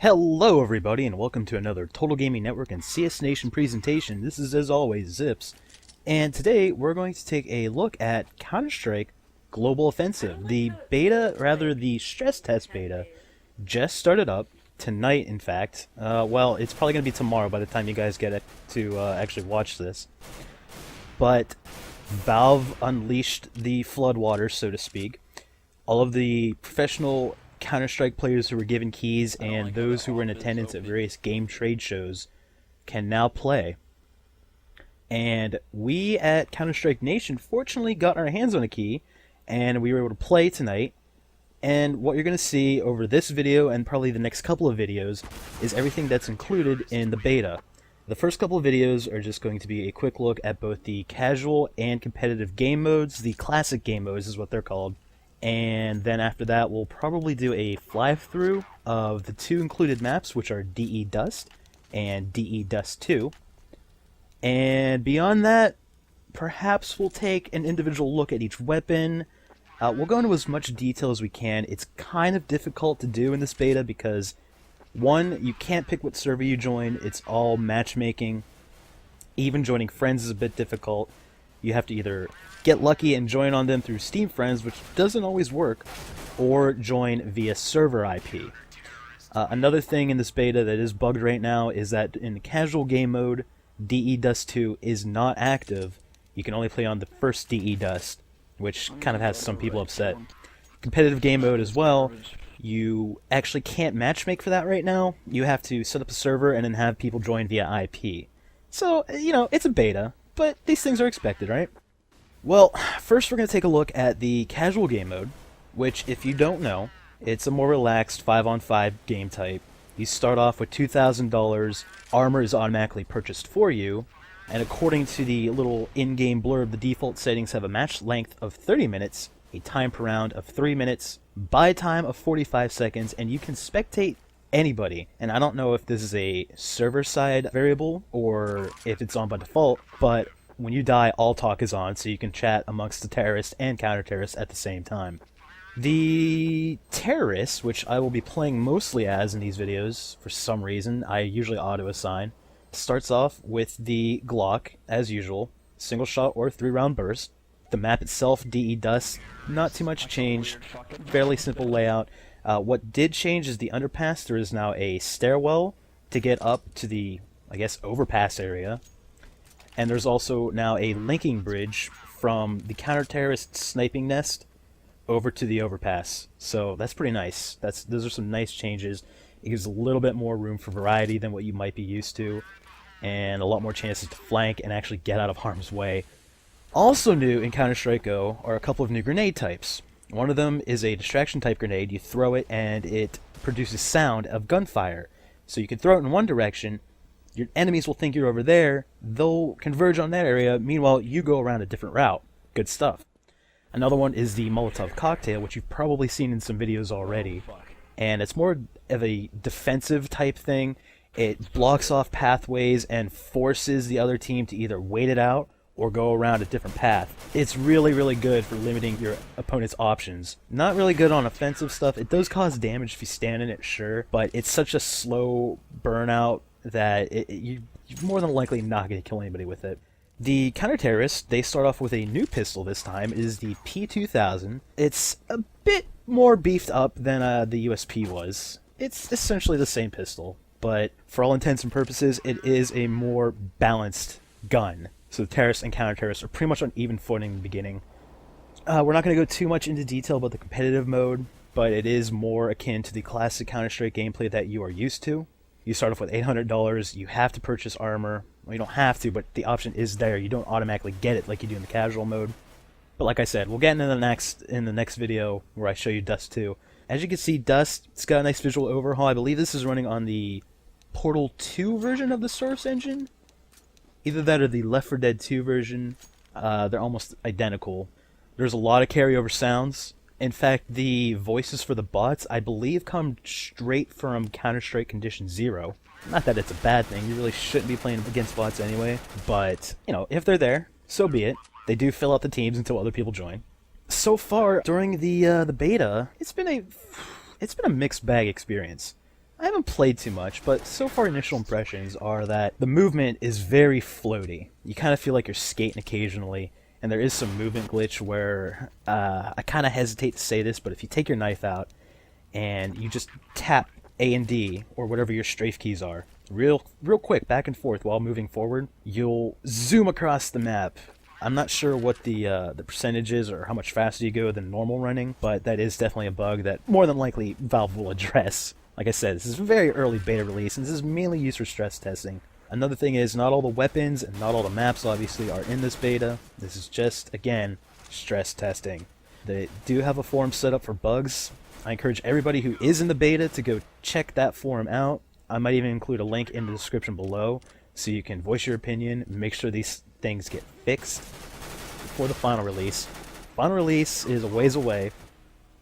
Hello everybody and welcome to another Total Gaming Network and CS Nation presentation. This is as always Zips, and today we're going to take a look at Counter-Strike Global Offensive. The beta, rather the stress test beta, just started up tonight in fact. Well, it's probably going to be tomorrow by the time you guys get it to actually watch this. But Valve unleashed the floodwaters, so to speak. All of the professional Counter-Strike players who were given keys and those who were in attendance at various game trade shows can now play. And we at Counter-Strike Nation fortunately got our hands on a key and we were able to play tonight. And what you're going to see over this video and probably the next couple of videos is everything that's included in the beta. The first couple of videos are just going to be a quick look at both the casual and competitive game modes. The classic game modes is what they're called. And then after that, we'll probably do a fly-through of the two included maps, which are DE Dust and DE Dust 2. And beyond that, perhaps we'll take an individual look at each weapon. We'll go into as much detail as we can. It's kind of difficult to do in this beta because, one, you can't pick what server you join. It's all matchmaking. Even joining friends is a bit difficult. You have to either get lucky and join on them through Steam Friends, which doesn't always work, or join via server IP. Another thing in this beta that is bugged right now is that in the casual game mode, DE Dust 2 is not active. You can only play on the first DE Dust, which kind of has some people upset. Competitive game mode as well, you actually can't matchmake for that right now. You have to set up a server and then have people join via IP. So, you know, it's a beta, but these things are expected, right? Well, first we're going to take a look at the casual game mode, which, if you don't know, it's a more relaxed 5-on-5 game type. You start off with $2,000, armor is automatically purchased for you, and according to the little in-game blurb, the default settings have a match length of 30 minutes, a time per round of 3 minutes, buy time of 45 seconds, and you can spectate anybody. And I don't know if this is a server-side variable or if it's on by default, but when you die, all talk is on, so you can chat amongst the terrorists and counter-terrorists at the same time. The terrorists, which I will be playing mostly as in these videos, for some reason, I usually auto-assign, starts off with the Glock, as usual, single shot or 3-round burst. The map itself, DE Dust, not too much change, fairly simple layout. What did change is the underpass. There is now a stairwell to get up to the, I guess, overpass area. And there's also now a linking bridge from the counter-terrorist sniping nest over to the overpass. So that's pretty nice. Those are some nice changes. It gives a little bit more room for variety than what you might be used to, and a lot more chances to flank and actually get out of harm's way. Also new in Counter-Strike Go are a couple of new grenade types. One of them is a distraction type grenade. You throw it and it produces sound of gunfire. So you can throw it in one direction, your enemies will think you're over there, they'll converge on that area, meanwhile you go around a different route. Good stuff. Another one is the Molotov cocktail, which you've probably seen in some videos already. And it's more of a defensive type thing. It blocks off pathways and forces the other team to either wait it out or go around a different path. It's really, really good for limiting your opponent's options. Not really good on offensive stuff. It does cause damage if you stand in it, sure, but it's such a slow burnout that you're more than likely not going to kill anybody with it. The counter-terrorists, they start off with a new pistol this time. It is the P2000. It's a bit more beefed up than the USP was. It's essentially the same pistol, but for all intents and purposes, it is a more balanced gun. So the terrorists and counter-terrorists are pretty much on even footing in the beginning. We're not going to go too much into detail about the competitive mode, but it is more akin to the classic Counter-Strike gameplay that you are used to. You start off with $800, you have to purchase armor. Well, you don't have to, but the option is there. You don't automatically get it like you do in the casual mode. But like I said, we'll get into in the next video where I show you Dust 2. As you can see, Dust, it's got a nice visual overhaul. I believe this is running on the Portal 2 version of the Source engine. Either that or the Left 4 Dead 2 version. They're almost identical. There's a lot of carryover sounds. In fact, the voices for the bots, I believe, come straight from Counter-Strike Condition 0. Not that it's a bad thing, you really shouldn't be playing against bots anyway, but, you know, if they're there, so be it. They do fill out the teams until other people join. So far, during the beta, it's been a mixed bag experience. I haven't played too much, but so far initial impressions are that the movement is very floaty. You kind of feel like you're skating occasionally, and there is some movement glitch where I kind of hesitate to say this, but if you take your knife out and you just tap A and D or whatever your strafe keys are, real quick back and forth while moving forward, you'll zoom across the map. I'm not sure what the percentage is or how much faster you go than normal running, but that is definitely a bug that more than likely Valve will address. Like I said, this is a very early beta release, and this is mainly used for stress testing. Another thing is, not all the weapons and not all the maps, obviously, are in this beta. This is just, again, stress testing. They do have a forum set up for bugs. I encourage everybody who is in the beta to go check that forum out. I might even include a link in the description below, so you can voice your opinion, make sure these things get fixed before the final release. Final release is a ways away.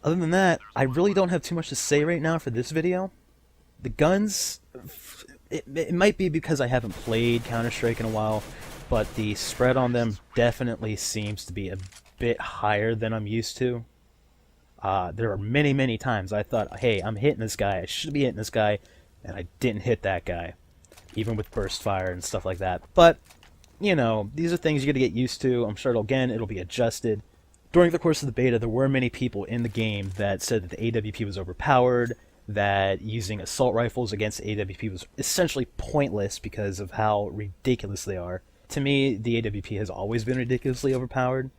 Other than that, I really don't have too much to say right now for this video. The guns, it might be because I haven't played Counter-Strike in a while, but the spread on them definitely seems to be a bit higher than I'm used to. There are many times I thought, hey, I'm hitting this guy, I should be hitting this guy, and I didn't hit that guy, even with burst fire and stuff like that. But, you know, these are things you gotta get used to. I'm sure it'll be adjusted. During the course of the beta, there were many people in the game that said that the AWP was overpowered, that using assault rifles against the AWP was essentially pointless because of how ridiculous they are. To me, the AWP has always been ridiculously overpowered.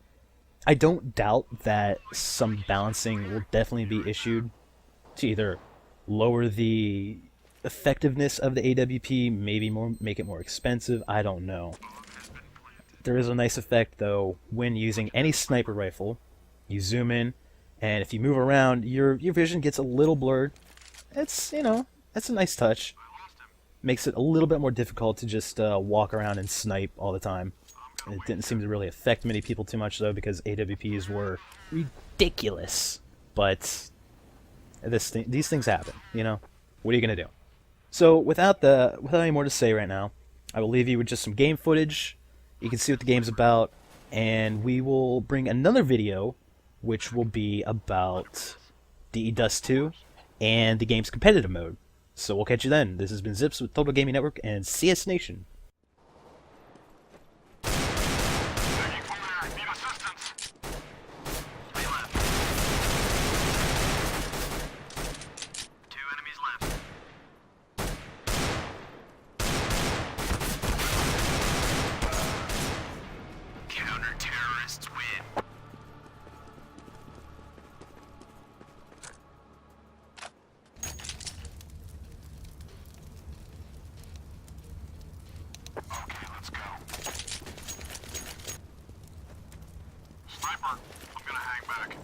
I don't doubt that some balancing will definitely be issued to either lower the effectiveness of the AWP, maybe make it more expensive, I don't know. There is a nice effect, though, when using any sniper rifle. You zoom in, and if you move around, your vision gets a little blurred. It's, you know, that's a nice touch. Makes it a little bit more difficult to just walk around and snipe all the time. It didn't seem to really affect many people too much, though, because AWPs were ridiculous. But these things happen, you know? What are you going to do? So, without any more to say right now, I will leave you with just some game footage. You can see what the game's about, and we will bring another video, which will be about DE Dust 2 and the game's competitive mode. So we'll catch you then. This has been Zips with Total Gaming Network and CS Nation. Counter-terrorists win. Okay, let's go. Sniper, I'm gonna hang back.